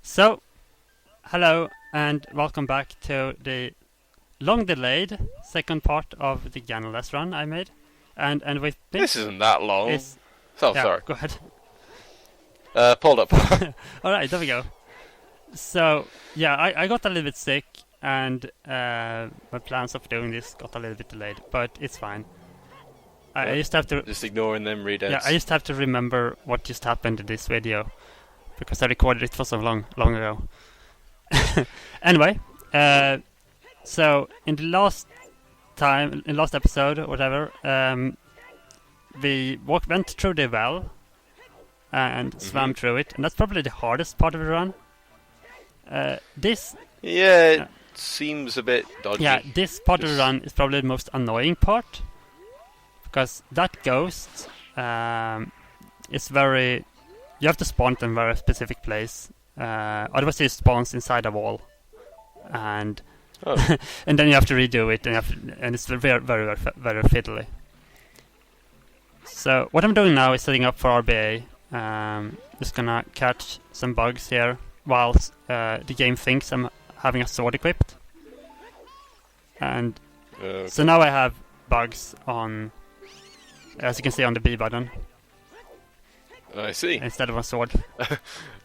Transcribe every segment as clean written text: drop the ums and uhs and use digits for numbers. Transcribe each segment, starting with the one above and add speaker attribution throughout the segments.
Speaker 1: So, hello and welcome back to the long-delayed second part of the Ganaless run I made, and with me
Speaker 2: This isn't that long.
Speaker 1: is
Speaker 2: Sorry.
Speaker 1: Go ahead.
Speaker 2: Pulled up.
Speaker 1: All right, there we go. So yeah, I got a little bit sick, and my plans of doing this got a little bit delayed, but it's fine. I just have to
Speaker 2: Just ignoring them readouts.
Speaker 1: I just have to remember what just happened in this video because I recorded it for so long ago. Anyway, so in the last episode or whatever, we went through the well and swam through it, and that's probably the hardest part of the run.
Speaker 2: It seems a bit dodgy.
Speaker 1: Yeah, this part of the run is probably the most annoying part because that ghost is very. You have to spawn it in a very specific place. Otherwise, it spawns inside a wall, and and then you have to redo it, and it's very fiddly. So what I'm doing now is setting up for RBA. Just gonna catch some bugs here whilst the game thinks I'm having a sword equipped, and so now I have bugs on, as you can see on the B button.
Speaker 2: I see.
Speaker 1: Instead of a sword.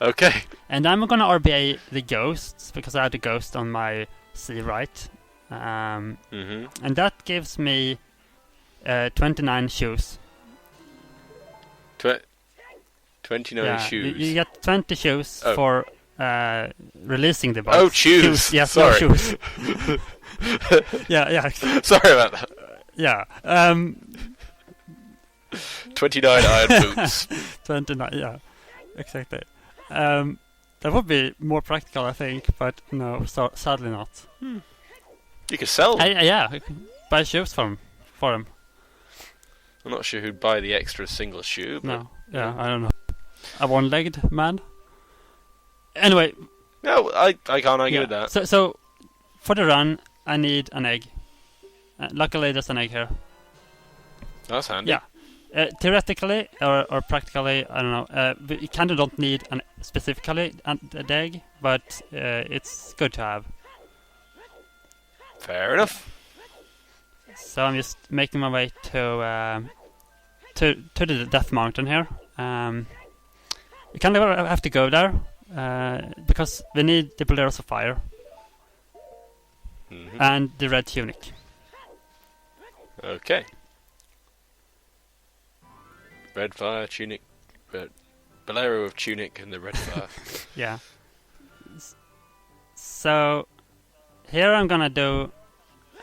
Speaker 2: Okay.
Speaker 1: And I'm gonna RBA the ghosts because I have the ghost on my C right. And that gives me 29 shoes.
Speaker 2: 29 shoes.
Speaker 1: You get 20 shoes for releasing the bugs.
Speaker 2: Oh, shoes.
Speaker 1: Yes,
Speaker 2: sorry.
Speaker 1: no shoes. yeah.
Speaker 2: Sorry about that.
Speaker 1: Yeah.
Speaker 2: 29 iron boots.
Speaker 1: 29, yeah. Exactly. That would be more practical, I think, but no, sadly not.
Speaker 2: You could sell them.
Speaker 1: I can buy shoes for him.
Speaker 2: I'm not sure who'd buy the extra single shoe. But
Speaker 1: No, I don't know. A one-legged man? Anyway.
Speaker 2: No, I can't argue with that.
Speaker 1: So, for the run, I need an egg. Luckily, there's an egg here.
Speaker 2: That's handy.
Speaker 1: Yeah. Theoretically or practically, I don't know. You kind of don't need specifically an egg, but it's good to have.
Speaker 2: Fair enough.
Speaker 1: So I'm just making my way to the Death Mountain here. You kind of have to go there because we need the Pillars of Fire and the red tunic.
Speaker 2: Okay. Red fire, tunic, bolero of tunic and the red fire.
Speaker 1: Yeah. So here I'm gonna do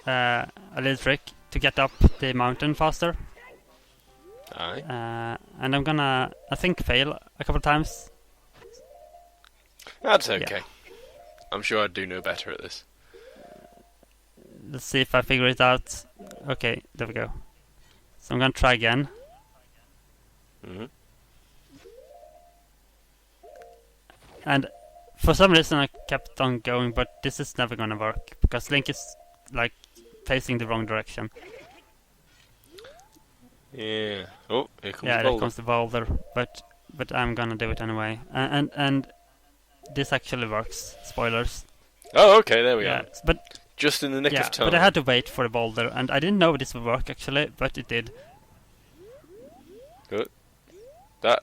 Speaker 1: a little trick to get up the mountain faster.
Speaker 2: Aye.
Speaker 1: And I'm gonna, I think, fail a couple of times.
Speaker 2: That's okay.
Speaker 1: Yeah.
Speaker 2: I'm sure I'd do no better at this.
Speaker 1: Let's see if I figure it out. Okay, there we go. So I'm gonna try again. And for some reason I kept on going, but this is never gonna work because Link is like facing the wrong direction.
Speaker 2: Yeah. Oh, here comes the
Speaker 1: there
Speaker 2: boulder.
Speaker 1: comes the boulder, but I'm gonna do it anyway. And this actually works. Spoilers.
Speaker 2: Oh, okay, there we are.
Speaker 1: But
Speaker 2: just in the nick of time.
Speaker 1: But I had to wait for the boulder, and I didn't know this would work actually, but it did.
Speaker 2: Good. That.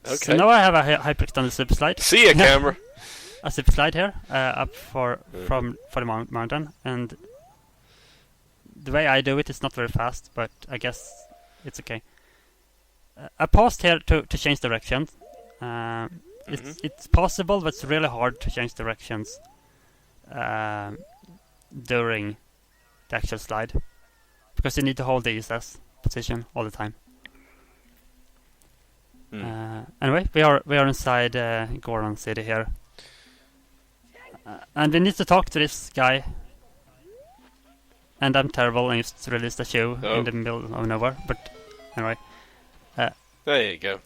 Speaker 2: Okay.
Speaker 1: So now I have a hyper-extended slip slide.
Speaker 2: See ya, camera.
Speaker 1: A slip slide here up for the mountain, and the way I do it is not very fast, but I guess it's okay. I paused here to change directions. It's possible, but it's really hard to change directions during the actual slide because you need to hold the ESS position all the time. Anyway, we are inside Goron City here, and we need to talk to this guy. And I'm terrible and just released a shoe in the middle of nowhere. But anyway,
Speaker 2: there you go.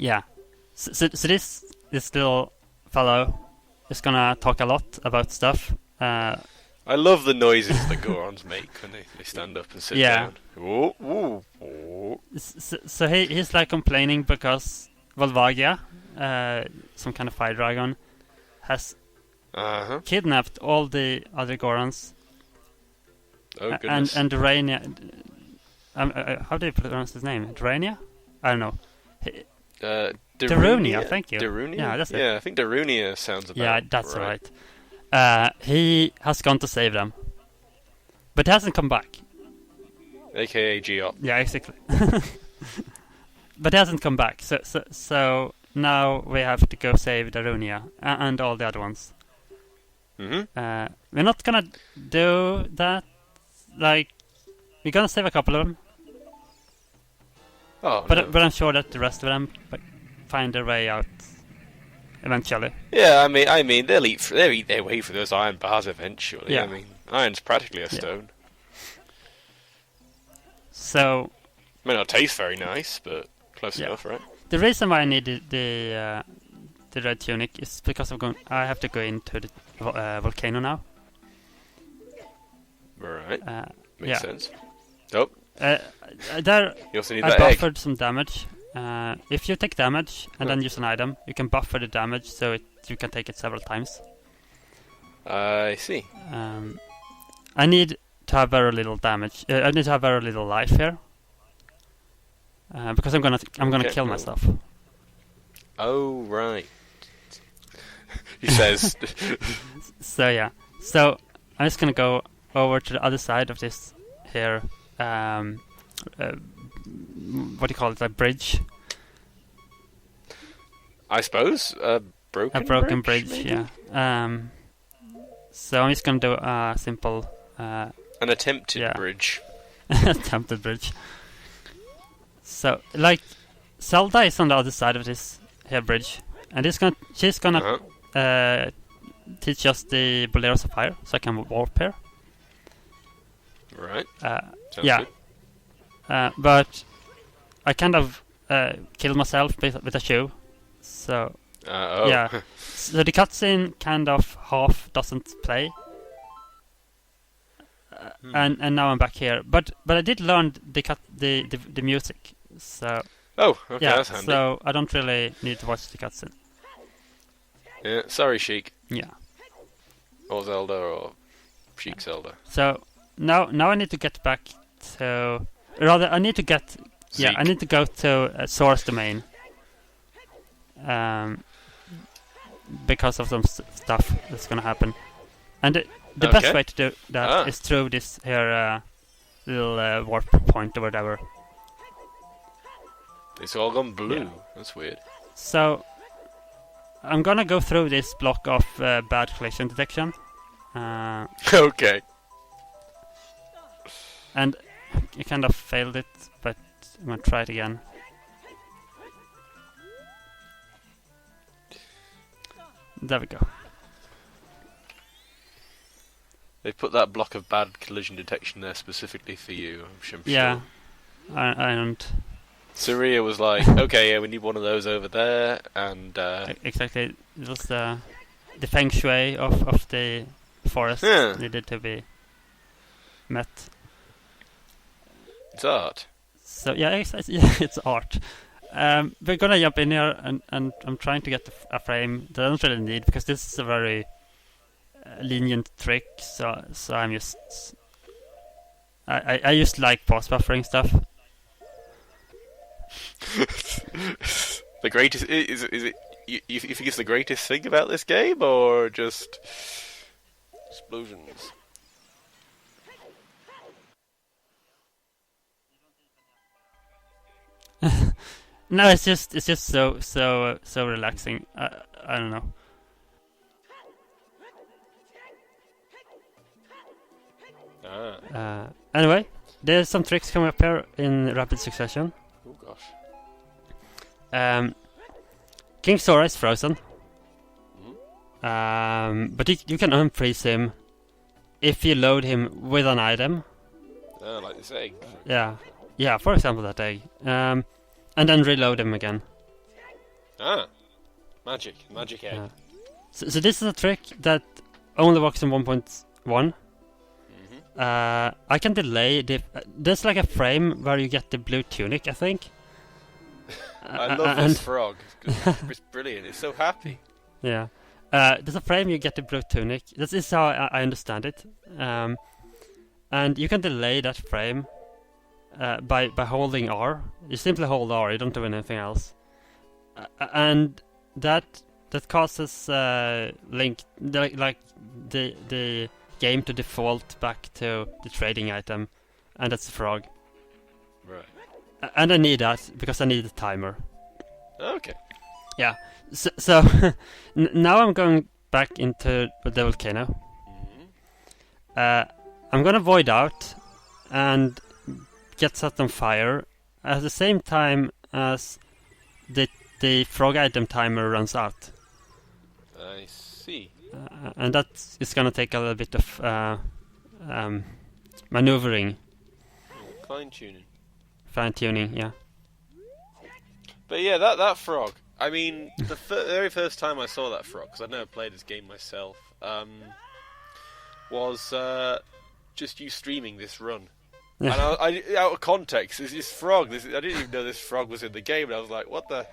Speaker 1: Yeah. So this little fellow is gonna talk a lot about stuff.
Speaker 2: I love the noises the Gorons make when they stand up and sit down. Oh, oh, oh.
Speaker 1: So he's like complaining because Volvagia, some kind of fire dragon, has
Speaker 2: Uh-huh.
Speaker 1: kidnapped all the other Gorons.
Speaker 2: Oh, goodness.
Speaker 1: And Durania. How do you pronounce his name? Durania? I don't know. Darunia, thank you.
Speaker 2: Darunia?
Speaker 1: Yeah, that's it.
Speaker 2: Yeah, I think Darunia sounds about
Speaker 1: Yeah, that's right. He has gone to save them. But he hasn't come back.
Speaker 2: AKA Geop.
Speaker 1: Yeah, exactly. But he hasn't come back. So now we have to go save Darunia and all the other ones.
Speaker 2: Mm-hmm.
Speaker 1: We're not gonna do that. Like, we're gonna save a couple of them.
Speaker 2: Oh,
Speaker 1: But
Speaker 2: no.
Speaker 1: but I'm sure that the rest of them find their way out eventually.
Speaker 2: Yeah, I mean, they'll eat their way through those iron bars eventually.
Speaker 1: Yeah.
Speaker 2: I mean, iron's practically a stone.
Speaker 1: So
Speaker 2: May not taste very nice, but close
Speaker 1: Yeah.
Speaker 2: enough, right?
Speaker 1: the reason why I need the red tunic is because I have to go into the volcano now.
Speaker 2: Right. Makes
Speaker 1: yeah.
Speaker 2: sense. Oh,
Speaker 1: There
Speaker 2: you also need
Speaker 1: I
Speaker 2: that egg.
Speaker 1: buffered some damage. If you take damage and then use an item, you can buffer the damage so you can take it several times.
Speaker 2: I see.
Speaker 1: I need to have very little damage. I need to have very little life here. Because I'm gonna
Speaker 2: Okay,
Speaker 1: kill
Speaker 2: cool.
Speaker 1: myself.
Speaker 2: Oh, right. He says.
Speaker 1: So yeah. So I'm just gonna go over to the other side of this here. What do you call it? A bridge.
Speaker 2: I suppose a broken
Speaker 1: bridge.
Speaker 2: maybe?
Speaker 1: Yeah. So I'm just gonna do a simple
Speaker 2: An attempted bridge.
Speaker 1: attempted bridge. So like Zelda is on the other side of this here bridge, and she's gonna teach us the Boleros of Fire, so I can warp here.
Speaker 2: Right. Sounds
Speaker 1: Yeah.
Speaker 2: good.
Speaker 1: But I kind of killed myself with a shoe. So yeah. So the cutscene kind of half doesn't play. And now I'm back here. But I did learn the music. So
Speaker 2: Oh, okay,
Speaker 1: yeah.
Speaker 2: that's handy.
Speaker 1: So I don't really need to watch the cutscene.
Speaker 2: Yeah, sorry, Sheik.
Speaker 1: Yeah.
Speaker 2: Or Zelda, or Sheik Zelda.
Speaker 1: So now I need to get back to. Rather, I need to get. Yeah,
Speaker 2: Zeke.
Speaker 1: I need to go to source domain. Because of some stuff that's gonna happen, and the best way to do that is through this here little warp point or whatever.
Speaker 2: It's all gone blue.
Speaker 1: Yeah.
Speaker 2: That's weird.
Speaker 1: So I'm gonna go through this block of bad collision detection.
Speaker 2: Okay.
Speaker 1: And I kind of failed it, but I'm gonna try it again. There we go.
Speaker 2: They put that block of bad collision detection there specifically for you, I'm sure.
Speaker 1: Yeah, I don't.
Speaker 2: Saria was like, okay, yeah, we need one of those over there, and
Speaker 1: Exactly. It was the feng shui of the forest needed to be met.
Speaker 2: It's art.
Speaker 1: So yeah, it's art. We're gonna jump in here, and I'm trying to get a frame that I don't really need because this is a very lenient trick. So I'm just I just like pause buffering stuff.
Speaker 2: The greatest is it? You think it's the greatest thing about this game, or just explosions?
Speaker 1: No, it's just so relaxing. I don't know. Anyway, there's some tricks coming up here in rapid succession.
Speaker 2: Oh gosh.
Speaker 1: King Sora is frozen. But you can unfreeze him if you load him with an item.
Speaker 2: Like this egg.
Speaker 1: Yeah. For example, that egg. And then reload him again.
Speaker 2: Magic egg.
Speaker 1: Yeah. So this is a trick that only works in 1.1. I can delay there's like a frame where you get the blue tunic, I think.
Speaker 2: I love this frog. It's brilliant. It's so happy.
Speaker 1: Yeah. There's a frame you get the blue tunic. This is how I understand it. And you can delay that frame by holding R. You simply hold R. You don't do anything else. And that causes Link like the game to default back to the trading item, and that's the frog.
Speaker 2: Right.
Speaker 1: And I need that because I need a timer.
Speaker 2: Okay.
Speaker 1: Yeah. So now I'm going back into the volcano. I'm gonna void out and get set on fire at the same time as the frog item timer runs out.
Speaker 2: I see.
Speaker 1: And that is gonna take a little bit of maneuvering. Fine tuning, yeah.
Speaker 2: But yeah, that frog. I mean, the very first time I saw that frog, because I'd never played this game myself, was just you streaming this run. And I out of context, this frog. I didn't even know this frog was in the game, and I was like, "What the?"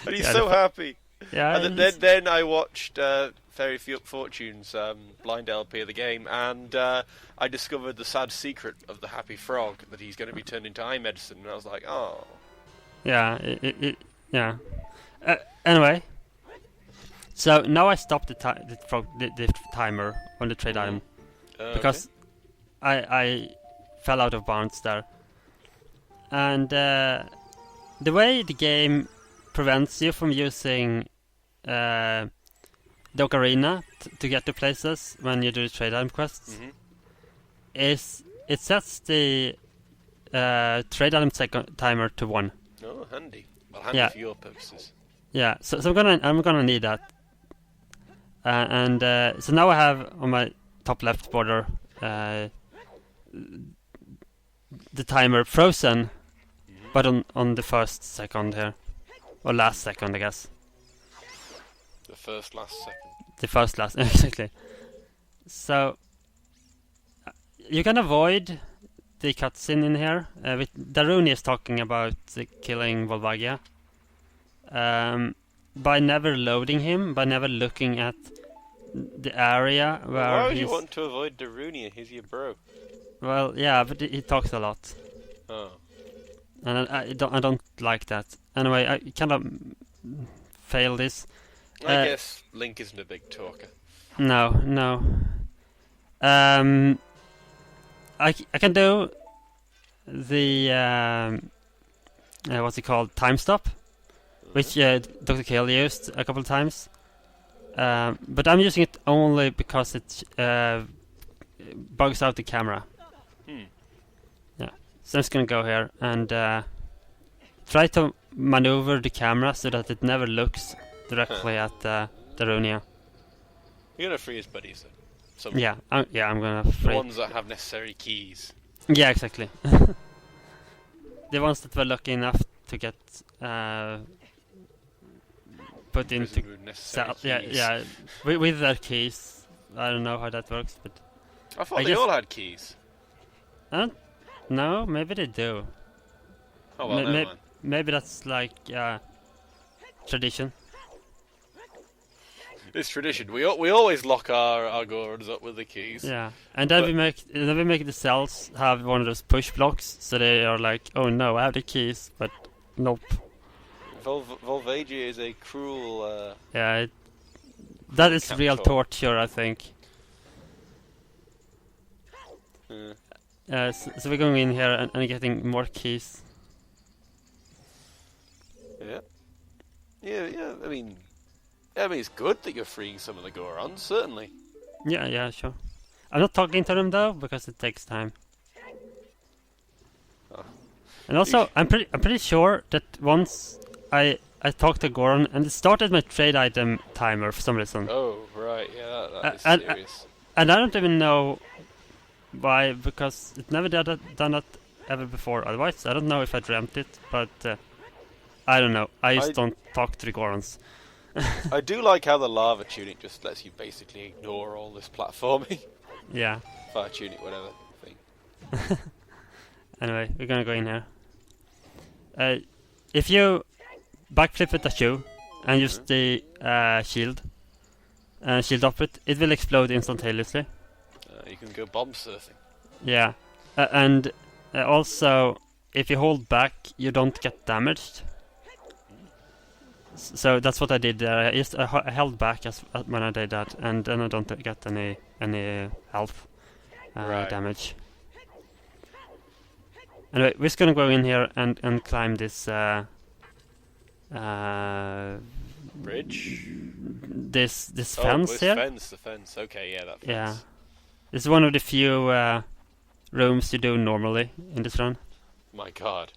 Speaker 2: And he's so happy.
Speaker 1: Yeah.
Speaker 2: And then I watched Fairy Fortune's blind LP of the game, and I discovered the sad secret of the happy frog, that he's going to be turned into eye medicine, and I was like, "Oh."
Speaker 1: Yeah. Yeah. Anyway, so now I stopped the timer on the trade item because I fell out of bounds there, and the way the game prevents you from using the Ocarina to get to places when you do trade item quests is it sets the trade item timer to 1.
Speaker 2: Oh, handy. Well, handy for your purposes.
Speaker 1: Yeah, so I'm gonna need that, and so now I have on my top left border the timer frozen, but on the first second here, or last second, I guess.
Speaker 2: The first last second.
Speaker 1: The first last exactly. So you can avoid the cutscene in here. Daruni is talking about killing Volvagia by never loading him, by never looking at the area where
Speaker 2: why would you want to avoid Darunia? He's your bro.
Speaker 1: Well, yeah, but he talks a lot.
Speaker 2: Oh.
Speaker 1: And I don't like that. Anyway, I kind of failed this.
Speaker 2: I guess Link isn't a big talker.
Speaker 1: No. I can do the what's it called, time stop, which Dr. Kale used a couple of times. But I'm using it only because it bugs out the camera. Yeah, so I'm just gonna go here and try to maneuver the camera so that it never looks directly at Darunia.
Speaker 2: You're gonna free his buddies, though.
Speaker 1: Yeah, I'm gonna free
Speaker 2: the ones that have necessary keys.
Speaker 1: Yeah, exactly. The ones that were lucky enough to get put into cell. Yeah. With their keys. I don't know how that works, but
Speaker 2: I thought they all had keys.
Speaker 1: No, maybe they do.
Speaker 2: Oh well, never mind.
Speaker 1: Maybe that's like tradition.
Speaker 2: It's tradition. We always lock our Gorons up with the keys.
Speaker 1: Yeah, and then we make the cells have one of those push blocks, so they are like, oh no, I have the keys, but nope.
Speaker 2: Volvagia is a cruel.
Speaker 1: Yeah, that is real torture, I think. So we're going in here and getting more keys.
Speaker 2: Yeah. I mean, it's good that you're freeing some of the Gorons, certainly.
Speaker 1: Yeah, sure. I'm not talking to them though because it takes time.
Speaker 2: Oh.
Speaker 1: And also, I'm pretty sure that once I talked to Goron and it started my trade item timer for some reason.
Speaker 2: Oh right, yeah, that is serious.
Speaker 1: And I don't even know why, because it never done that ever before. Otherwise, I don't know if I dreamt it, but I don't know. I just don't talk to the Gorons.
Speaker 2: I do like how the lava tunic just lets you basically ignore all this platforming.
Speaker 1: Yeah.
Speaker 2: Fire tunic, whatever thing.
Speaker 1: Anyway, we're gonna go in here. If you backflip with a shoe, and use the shield up it will explode instantaneously.
Speaker 2: You can go bomb surfing.
Speaker 1: Yeah, and also if you hold back, you don't get damaged. So that's what I did there. I held back when I did that, and then I don't get any health damage. Anyway, we're just gonna go in here and climb this
Speaker 2: bridge.
Speaker 1: This fence here.
Speaker 2: The fence. Okay, yeah, that fence.
Speaker 1: Yeah, this is one of the few rooms you do normally in this run.
Speaker 2: My God.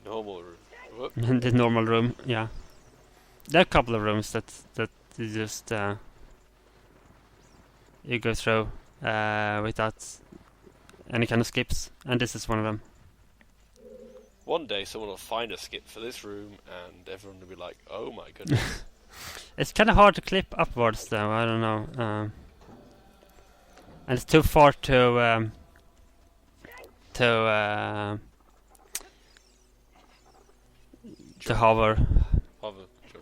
Speaker 2: Normal room.
Speaker 1: The normal room, yeah. There are a couple of rooms that you just you go through without any kind of skips, and this is one of them.
Speaker 2: One day someone will find a skip for this room, and everyone will be like, "Oh my goodness!"
Speaker 1: It's kind of hard to clip upwards, though. I don't know, and it's too far to hover.
Speaker 2: Sure.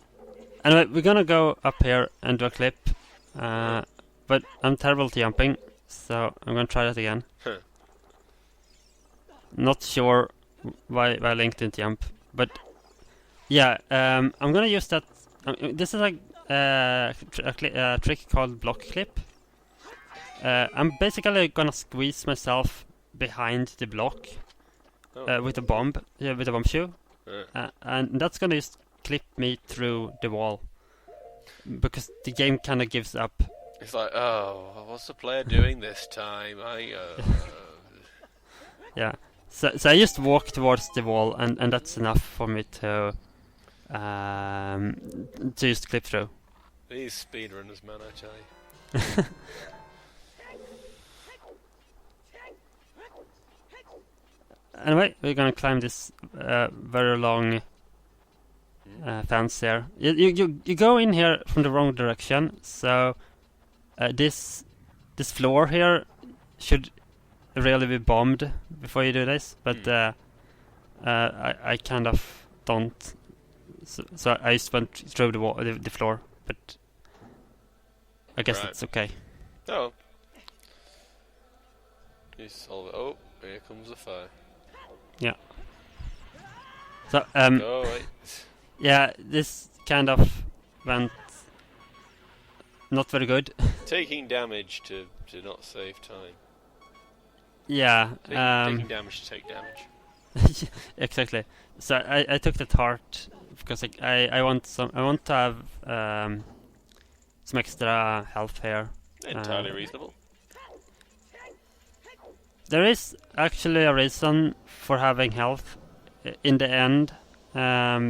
Speaker 1: Anyway, we're gonna go up here and do a clip, but I'm terrible at jumping, so I'm gonna try that again.
Speaker 2: Huh.
Speaker 1: Not sure why Link didn't jump, but yeah, I'm gonna use that. This is a trick called block clip. I'm basically gonna squeeze myself behind the block with a bomb shoe. And that's gonna just clip me through the wall, because the game kind of gives up.
Speaker 2: It's like, oh, what's the player doing this time?
Speaker 1: Yeah, so I just walk towards the wall, and that's enough for me to just clip through.
Speaker 2: These speedrunners, man, I tell you.
Speaker 1: Anyway, we're gonna climb this very long fence here. You go in here from the wrong direction, so this floor here should really be bombed before you do this, but I kind of don't. So I just went through the floor, but I guess it's okay.
Speaker 2: Oh. You solve it. Oh, here comes the fire.
Speaker 1: Yeah. So
Speaker 2: Go away.
Speaker 1: yeah, this kind of went not very good.
Speaker 2: Taking damage to not save time.
Speaker 1: Yeah.
Speaker 2: Taking damage to take damage.
Speaker 1: Exactly. So I took the heart because I want to have some extra health here.
Speaker 2: Entirely reasonable.
Speaker 1: There is actually a reason for having health. In the end,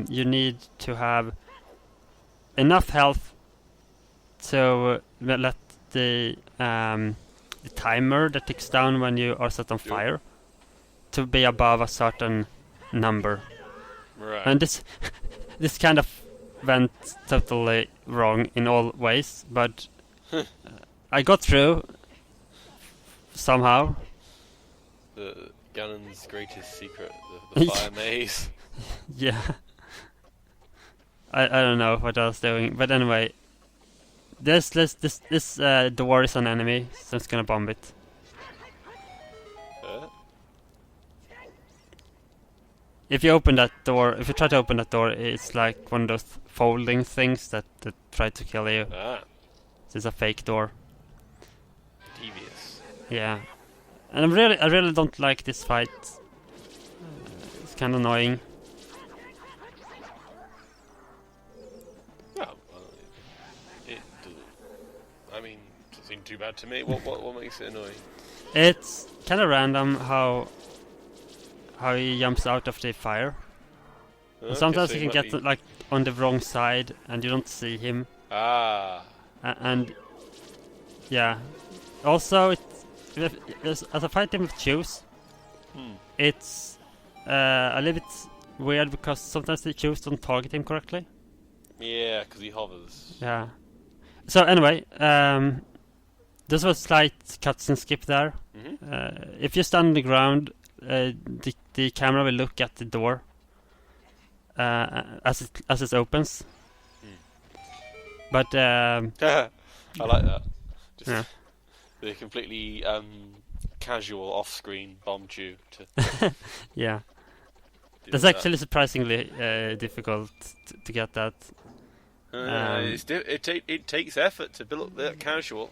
Speaker 1: you need to have enough health to let the timer that ticks down when you are set on fire to be above a certain number.
Speaker 2: Right.
Speaker 1: And this kind of went totally wrong in all ways, but I got through somehow.
Speaker 2: The Ganon's greatest secret, the fire maze.
Speaker 1: Yeah. I don't know what I was doing, but anyway, this door is an enemy, so it's gonna bomb it. If you open that door, if you try to open that door, it's like one of those folding things that try to kill you. It's a fake door.
Speaker 2: Devious.
Speaker 1: Yeah, and I really don't like this fight. It's kind of annoying.
Speaker 2: Oh, well, I mean, it doesn't seem too bad to me. What makes it annoying?
Speaker 1: It's kind of random how he jumps out of the fire. And sometimes
Speaker 2: so
Speaker 1: you can get like on the wrong side and you don't see him. And yeah, also as a fighting with shoes, it's a little bit weird because sometimes the shoes don't target him correctly.
Speaker 2: Yeah, because he hovers.
Speaker 1: Yeah. So anyway, there's a slight cutscene skip there. If you stand on the ground, the camera will look at the door, as it opens. But
Speaker 2: I like that. Just
Speaker 1: yeah.
Speaker 2: the completely casual off-screen bombed you to.
Speaker 1: Yeah.
Speaker 2: do
Speaker 1: That's
Speaker 2: that.
Speaker 1: actually surprisingly difficult to get that.
Speaker 2: It takes effort to build up that casual.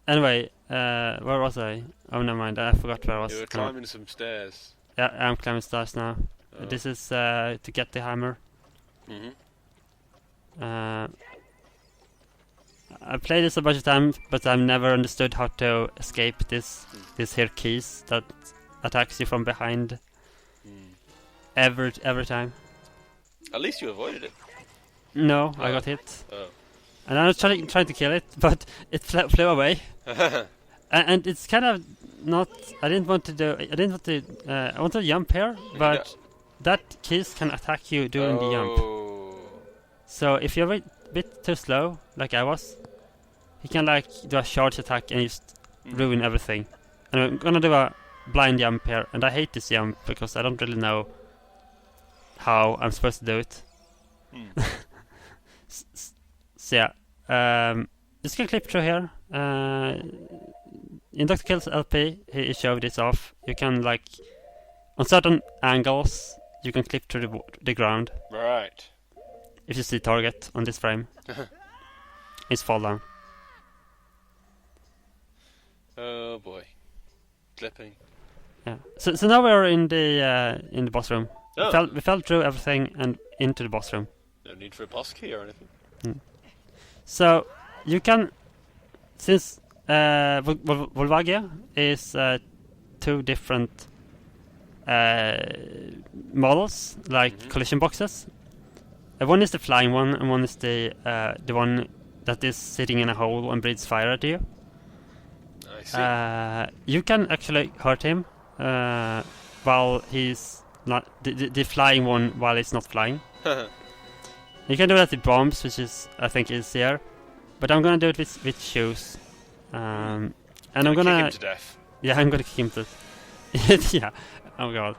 Speaker 1: Anyway, where was I? Oh, never mind. I forgot where I was.
Speaker 2: You were climbing some stairs.
Speaker 1: Yeah, I'm climbing stairs now.
Speaker 2: Oh.
Speaker 1: This is to get the hammer. I played this a bunch of times, but I've never understood how to escape these here keys that attacks you from behind every time.
Speaker 2: At least you avoided it.
Speaker 1: No, I got hit.
Speaker 2: Oh.
Speaker 1: And I was trying to kill it, but it flew away. and it's kind of not. I didn't want to do. I want to jump here, but that keys can attack you during the jump. So if you're a bit too slow, like I was, he can like do a charge attack and just ruin everything. And I'm gonna do a blind jump here, and I hate this jump because I don't really know how I'm supposed to do it. So yeah, just gonna clip through here. In Dr. Kill's LP, he showed this off. You can like, on certain angles, you can clip through the ground.
Speaker 2: Right.
Speaker 1: If you see target on this frame, it's fall down.
Speaker 2: Oh boy, clipping.
Speaker 1: Yeah. So now we're in the boss room.
Speaker 2: Oh.
Speaker 1: We fell through everything and into the boss room.
Speaker 2: No need for a boss key or anything.
Speaker 1: So you can, since Volvagia is two different models, like collision boxes. One is the flying one, and one is the one that is sitting in a hole and breathes fire at you.
Speaker 2: I see.
Speaker 1: You can actually hurt him while he's not the flying one while he's not flying. You can do that with bombs, which is I think easier, but I'm gonna do it with shoes, and I'm gonna
Speaker 2: kick him to death.
Speaker 1: Yeah, I'm gonna kick him to. Yeah. Oh god.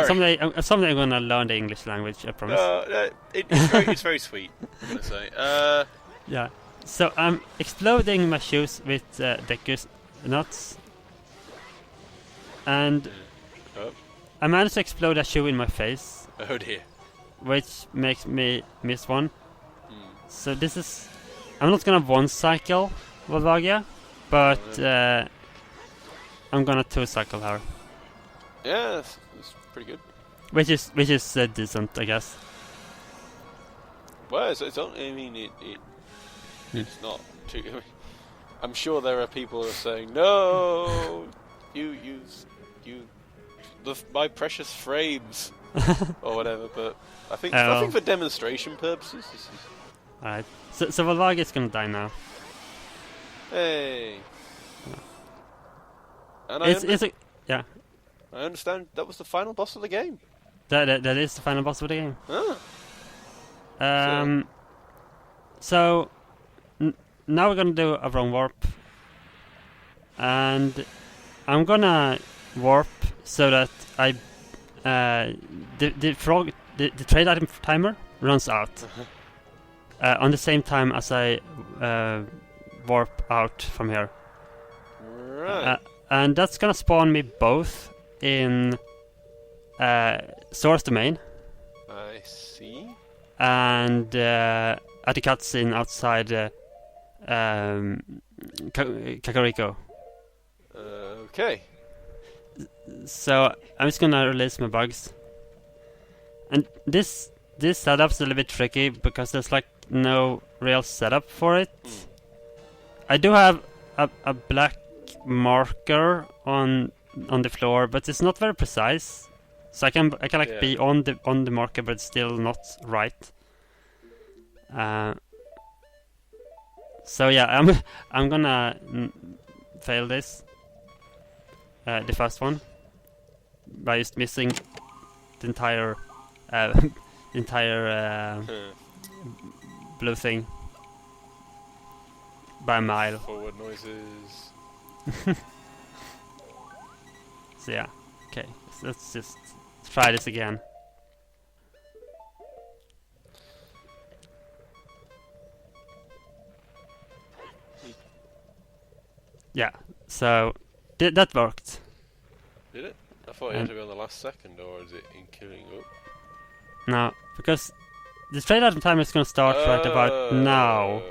Speaker 1: Someday I'm gonna learn the English language. I promise.
Speaker 2: It's very sweet. I'm gonna say.
Speaker 1: Yeah. So I'm exploding my shoes with Dekus nuts, and I managed to explode a shoe in my face.
Speaker 2: Oh dear.
Speaker 1: Which makes me miss one. So this is. I'm not gonna one cycle Volvagia, but I'm gonna two cycle her.
Speaker 2: Yeah, that's pretty good.
Speaker 1: Which is decent, I guess.
Speaker 2: Well, it's I mean, it's not too. I'm sure there are people who are saying, "No, my precious frames," or whatever. But I think for demonstration purposes, this is.
Speaker 1: All right. So Volvagia is gonna die now.
Speaker 2: Hey. And
Speaker 1: yeah.
Speaker 2: I understand that was the final boss of the game.
Speaker 1: That is the final boss of the game.
Speaker 2: Ah.
Speaker 1: So now we're gonna do a wrong warp, and I'm gonna warp so that the trade item timer runs out on the same time as I warp out from here.
Speaker 2: Right.
Speaker 1: And that's gonna spawn me both in source domain.
Speaker 2: I see.
Speaker 1: And at the cutscene outside Kakariko.
Speaker 2: Okay.
Speaker 1: So I'm just gonna release my bugs. And this setup's a little bit tricky because there's like no real setup for it. I do have a black marker on the floor, but it's not very precise. So I can like be on the marker, but still not right. So yeah, I'm gonna fail this, the first one, by just missing the entire blue thing by a mile.
Speaker 2: Forward noises.
Speaker 1: So yeah, okay, so let's just try this again. Yeah, so that worked.
Speaker 2: Did it? I thought you had to be on the last second, or is it in queuing up?
Speaker 1: No, because the trade item time is gonna start right about now.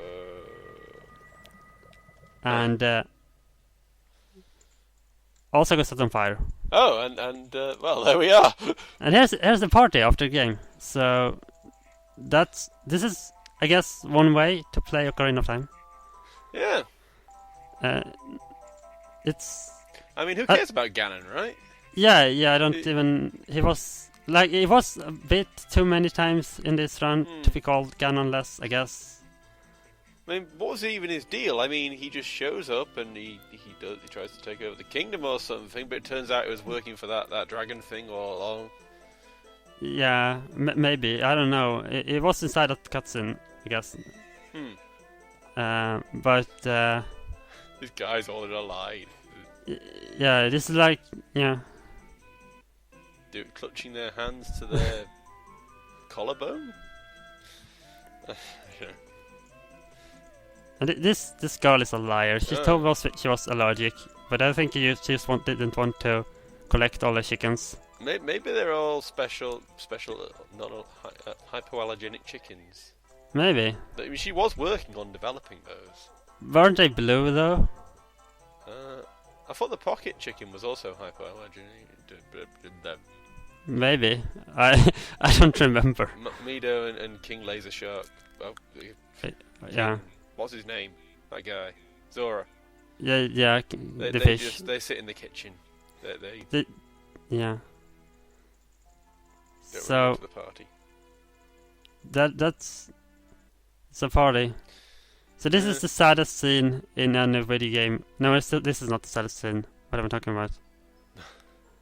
Speaker 1: And also got set on fire.
Speaker 2: Oh, and well, there we are.
Speaker 1: And here's the party after the game. So this is, I guess, one way to play Ocarina of Time.
Speaker 2: Yeah.
Speaker 1: It's.
Speaker 2: I mean, who cares about Ganon, right?
Speaker 1: Yeah. I don't even. He was a bit too many times in this run to be called Ganon-less, I guess.
Speaker 2: I mean, what was even his deal? I mean, he just shows up and he tries to take over the kingdom or something, but it turns out it was working for that dragon thing all along.
Speaker 1: Yeah, maybe. I don't know. It was inside that cutscene, I guess. But
Speaker 2: these guys all in a line.
Speaker 1: Yeah, this is like, yeah.
Speaker 2: Clutching their hands to their collarbone?
Speaker 1: And this girl is a liar. She told us she was allergic, but I think she just didn't want to collect all the chickens.
Speaker 2: Maybe they're all special, hypoallergenic chickens.
Speaker 1: Maybe.
Speaker 2: I mean, she was working on developing those.
Speaker 1: Weren't they blue though?
Speaker 2: I thought the pocket chicken was also hypoallergenic.
Speaker 1: Maybe. I don't remember.
Speaker 2: Mido and King Laser Shark. Oh,
Speaker 1: yeah.
Speaker 2: What's his name? That guy. Zora.
Speaker 1: Yeah. The fish.
Speaker 2: They sit in the kitchen.
Speaker 1: Yeah.
Speaker 2: So to the party.
Speaker 1: That's a party. So this is the saddest scene in any video game. No, this is not the saddest scene. What am I talking about?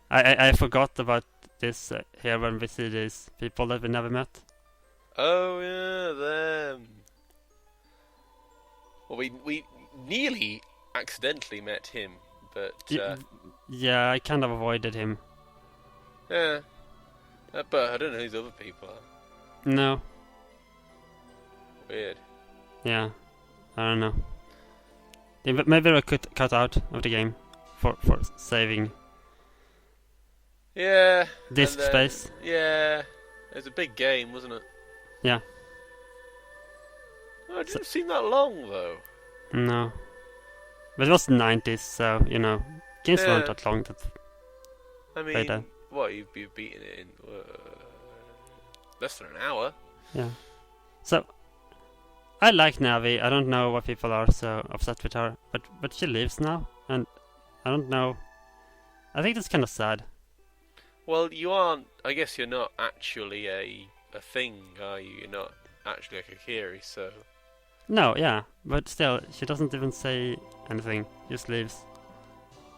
Speaker 1: I forgot about this here when we see these people that we never met.
Speaker 2: Oh yeah, them. Well, we nearly accidentally met him, but
Speaker 1: yeah, I kind of avoided him.
Speaker 2: Yeah, but I don't know who these other people are.
Speaker 1: No.
Speaker 2: Weird.
Speaker 1: Yeah, I don't know. Yeah, maybe I could cut out of the game for saving.
Speaker 2: Yeah.
Speaker 1: Disk space.
Speaker 2: Yeah, it was a big game, wasn't it?
Speaker 1: Yeah.
Speaker 2: Oh, it didn't seem that long though.
Speaker 1: No. But it was the 90s, so, you know, games weren't that long.
Speaker 2: I mean, what, you've been beating it in less than an hour?
Speaker 1: Yeah. So, I like Navi. I don't know why people are so upset with her, but she leaves now, and I don't know. I think that's kind of sad.
Speaker 2: Well, you aren't. I guess you're not actually a thing, are you? You're not actually like a Kiri, so.
Speaker 1: No, yeah, but still, she doesn't even say anything. Just leaves.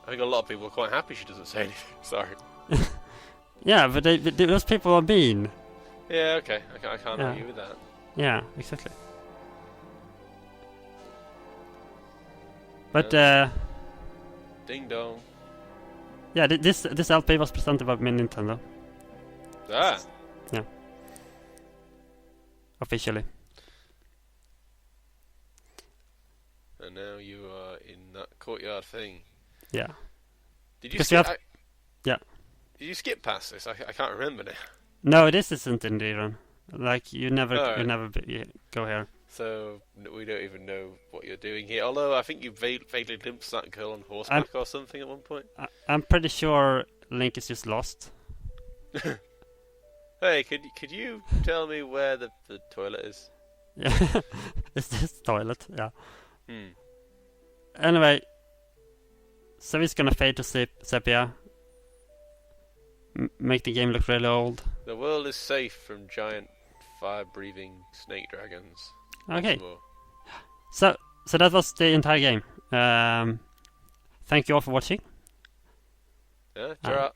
Speaker 2: I think a lot of people are quite happy she doesn't say anything. Sorry.
Speaker 1: Yeah, but those people are mean.
Speaker 2: Yeah, okay. I can't argue with that.
Speaker 1: Yeah, exactly. But
Speaker 2: ding dong.
Speaker 1: Yeah, this LP was presented by Nintendo.
Speaker 2: Ah.
Speaker 1: Yeah. Officially.
Speaker 2: And now you are in that courtyard thing.
Speaker 1: Yeah.
Speaker 2: Did you skip?
Speaker 1: Yeah.
Speaker 2: Did you skip past this? I can't remember now.
Speaker 1: No, this isn't in the run. Like you never go here.
Speaker 2: So we don't even know what you're doing here. Although I think you vaguely glimpsed that girl on horseback or something at one point. I'm
Speaker 1: pretty sure Link is just lost.
Speaker 2: Hey, could you tell me where the toilet is?
Speaker 1: Yeah, it's this toilet. Yeah. Anyway, so it's gonna fade to sepia. Make the game look really old.
Speaker 2: The world is safe from giant fire-breathing snake dragons.
Speaker 1: Okay. So that was the entire game. Thank you all for watching.
Speaker 2: Yeah,